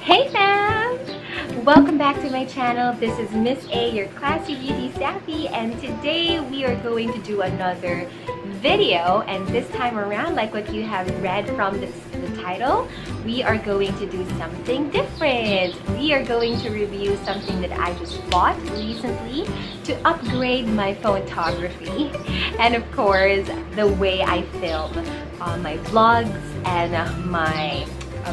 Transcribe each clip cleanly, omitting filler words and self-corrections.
Hey fam! Welcome back to my channel. This is Miss A, your classy beauty savvy, and today we are going to do another video, and this time around, like what you have read from the title, we are going to do something different. We are going to review something that I just bought recently to upgrade my photography and of course the way I film my vlogs and my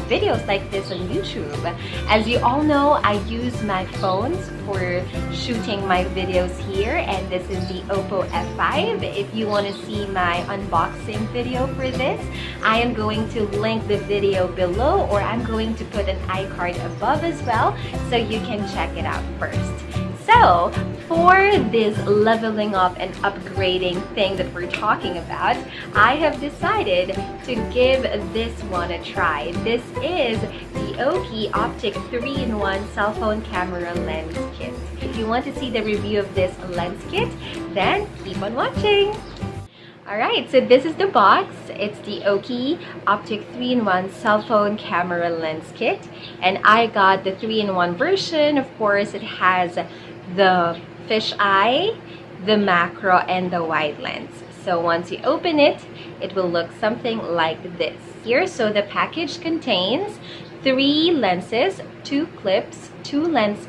videos like this on YouTube. As you all know, I use my phones for shooting my videos here, and this is the Oppo F5. If you want to see my unboxing video for this, I am going to link the video below, or I'm going to put an iCard above as well so you can check it out first. So, for this leveling up and upgrading thing that we're talking about, I have decided to give this one a try. This is the Aukey Optic 3-in-1 cell phone camera lens kit. If you want to see the review of this lens kit, then keep on watching! Alright, so this is the box. It's the Aukey Optic 3-in-1 cell phone camera lens kit. And I got the 3-in-1 version. Of course, it has the fisheye, the macro, and the wide lens. So once you open it, it will look something like this. Here, so the package contains 3 lenses, 2 clips, 2 lens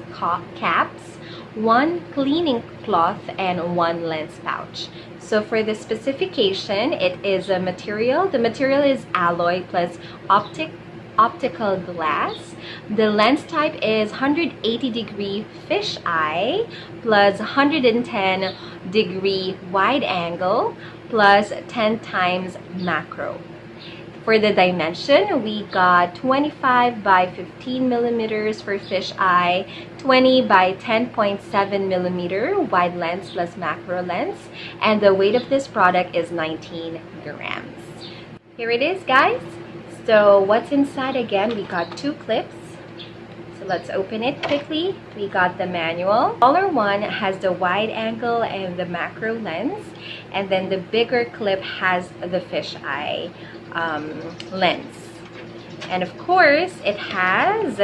caps, 1 cleaning cloth, and 1 lens pouch. So for the specification, it is a material. The material is alloy plus optical glass. The lens type is 180-degree fisheye plus 110-degree wide angle plus 10 times macro. For the dimension, we got 25 by 15 millimeters for fisheye, 20 by 10.7 millimeter wide lens plus macro lens, and the weight of this product is 19 grams. Here it is, guys. So what's inside again? We got 2 clips. So let's open it quickly. We got the manual. The smaller one has the wide angle and the macro lens, and then the bigger clip has the fisheye lens. And of course, it has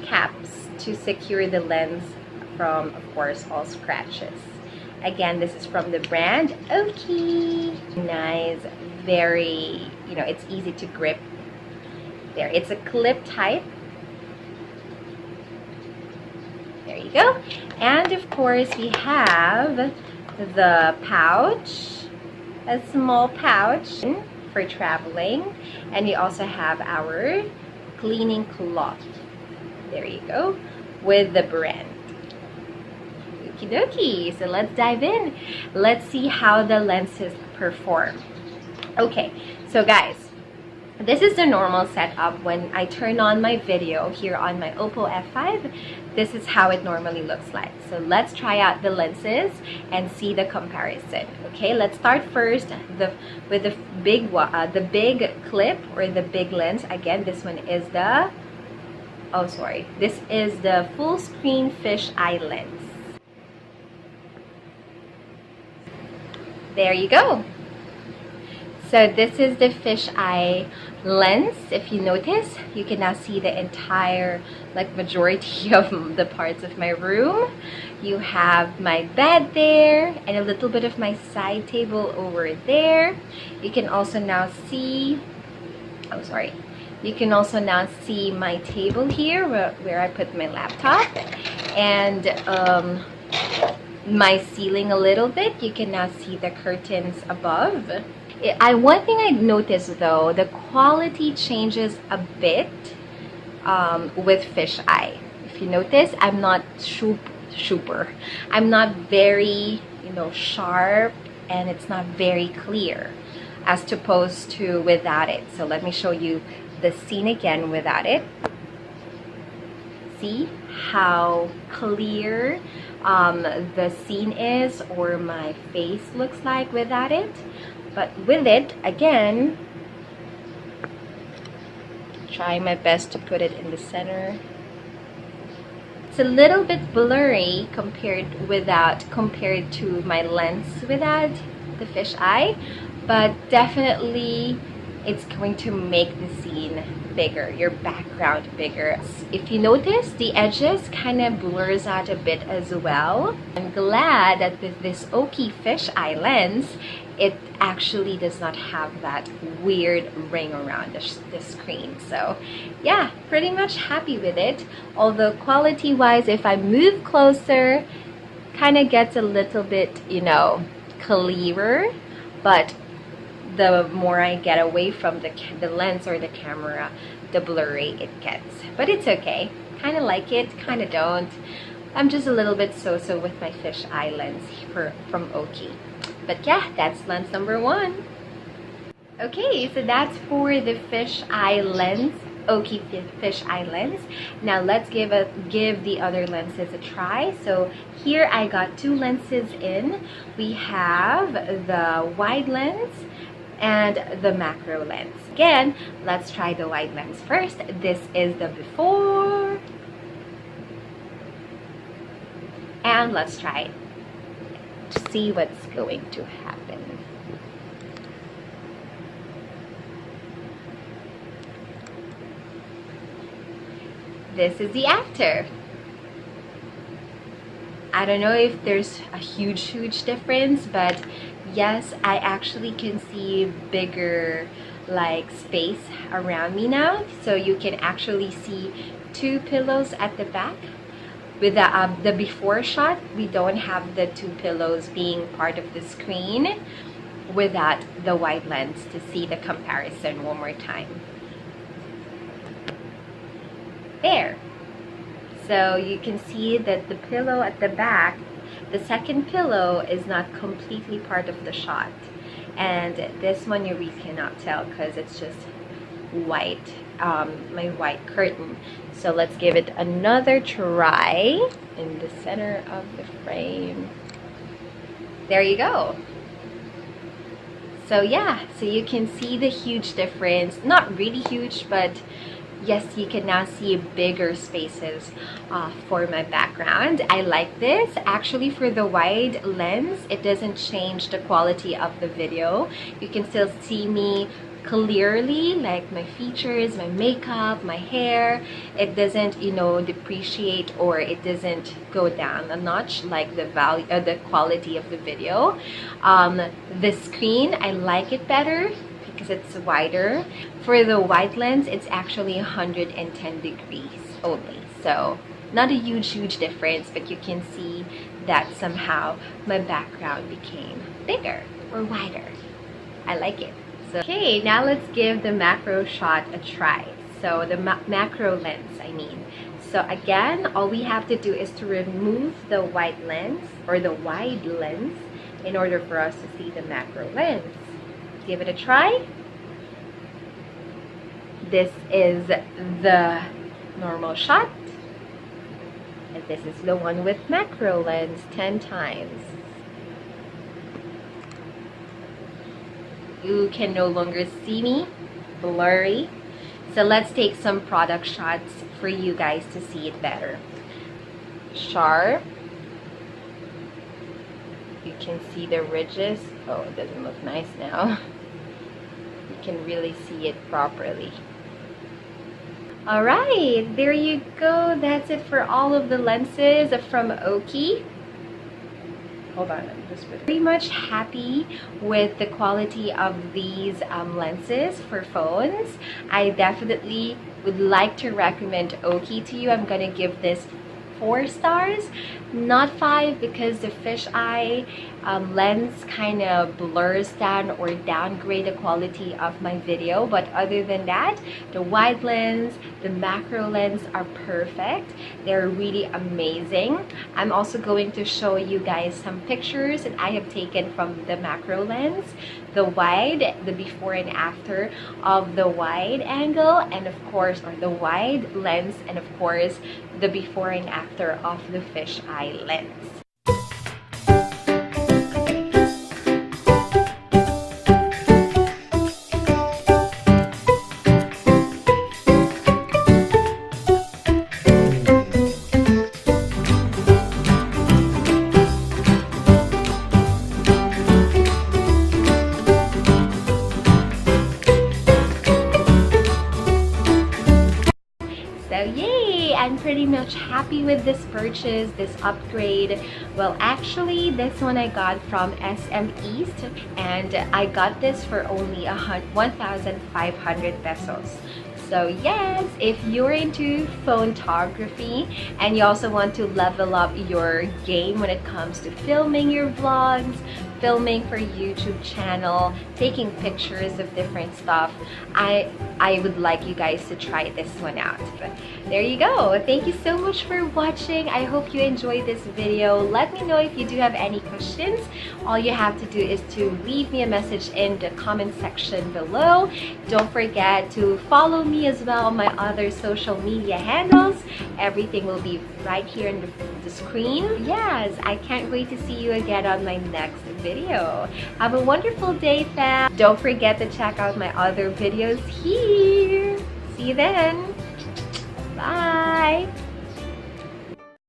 caps to secure the lens from, of course, all scratches. Again, this is from the brand Aukey. Nice, very, it's easy to grip. There, it's a clip type. There you go. And of course, we have the pouch, a small pouch for traveling, and we also have our cleaning cloth. There you go, with the brand. Okie dokie. So let's dive in. Let's see how the lenses perform. Okay, so guys, this is the normal setup when I turn on my video here on my Oppo F5. This is how it normally looks like. So let's try out the lenses and see the comparison. Okay, let's start first with the big clip or the big lens. Again, this one is the this is the full screen fisheye lens. There you go. So this is the fisheye lens. If you notice, you can now see the entire, majority of the parts of my room. You have my bed there and a little bit of my side table over there. You can also now see, you can also now see my table here where I put my laptop, and my ceiling a little bit. You can now see the curtains above. One thing I noticed though, the quality changes a bit with fisheye. If you notice, I'm not I'm not very, sharp, and it's not very clear as opposed to without it. So let me show you the scene again without it. See how clear the scene is, or my face looks like without it. But with it, again, trying my best to put it in the center. It's a little bit blurry compared to my lens without the fisheye, but definitely it's going to make the scene bigger, your background bigger. If you notice, the edges kind of blurs out a bit as well. I'm glad that with this Aukey fisheye lens, it actually does not have that weird ring around the screen. So yeah, pretty much happy with it. Although quality wise, if I move closer, kind of gets a little bit, you know, clearer, but the more I get away from the lens or the camera, the blurry it gets. But it's okay. Kind of like it, kind of don't. I'm just a little bit so-so with my fisheye lens from Aukey. But yeah, that's lens number 1. Okay, so that's for the fisheye lens, Aukey fisheye lens. Now let's give the other lenses a try. So here I got 2 lenses in. We have the wide lens and the macro lens. Again, let's try the wide lens first. This is the before, and let's try it to see what's going to happen. This is the after. I don't know if there's a huge difference, but yes, I actually can see bigger like space around me now. So you can actually see 2 pillows at the back. With the before shot, we don't have the 2 pillows being part of the screen without the wide lens to see the comparison one more time. There. So you can see that the pillow at the back, the second pillow, is not completely part of the shot. And this one you really cannot tell because it's just white, my white curtain. So let's give it another try in the center of the frame. There you go. So yeah, so you can see the huge difference. Not really huge, but yes, you can now see bigger spaces for my background. I like this. Actually, for the wide lens, it doesn't change the quality of the video. You can still see me clearly, like my features, my makeup, my hair. It doesn't, you know, depreciate, or it doesn't go down a notch like the value, the quality of the video. The screen, I like it better because it's wider. For the wide lens, it's actually 110 degrees only. So not a huge difference, but you can see that somehow my background became bigger or wider. I like it. So, okay, now let's give the macro shot a try. So the macro lens, I mean. So again, all we have to do is to remove the wide lens or the wide lens in order for us to see the macro lens. Give it a try. This is the normal shot, and this is the one with macro lens 10 times. You can no longer see me, blurry. So let's take some product shots for you guys to see it better. Sharp. You can see the ridges. Oh, it doesn't look nice now. You can really see it properly. Alright, there you go. That's it for all of the lenses from Aukey. Hold on, I'm just pretty much happy with the quality of these lenses for phones. I definitely would like to recommend Aukey to you. I'm gonna give this 4 stars, not 5, because the fisheye lens kind of blurs down or downgrade the quality of my video. But other than that, the wide lens, the macro lens are perfect. They're really amazing. I'm also going to show you guys some pictures that I have taken from the macro lens, the wide, the before and after of the wide angle, and of course, or the wide lens, and of course the before and after of the fisheye lens. Yay! I'm pretty much happy with this purchase, this upgrade. Well, actually, this one I got from SM East, and I got this for only 1,500 pesos. So yes, if you're into photography and you also want to level up your game when it comes to filming your vlogs, filming for YouTube channel, taking pictures of different stuff, I would like you guys to try this one out. But there you go. Thank you so much for watching. I hope you enjoyed this video. Let me know if you do have any questions. All you have to do is to leave me a message in the comment section below. Don't forget to follow me as well on my other social media handles. Everything will be right here in the screen. Yes, I can't wait to see you again on my next video. Have a wonderful day, fam. Don't forget to check out my other videos here. See you then. Bye.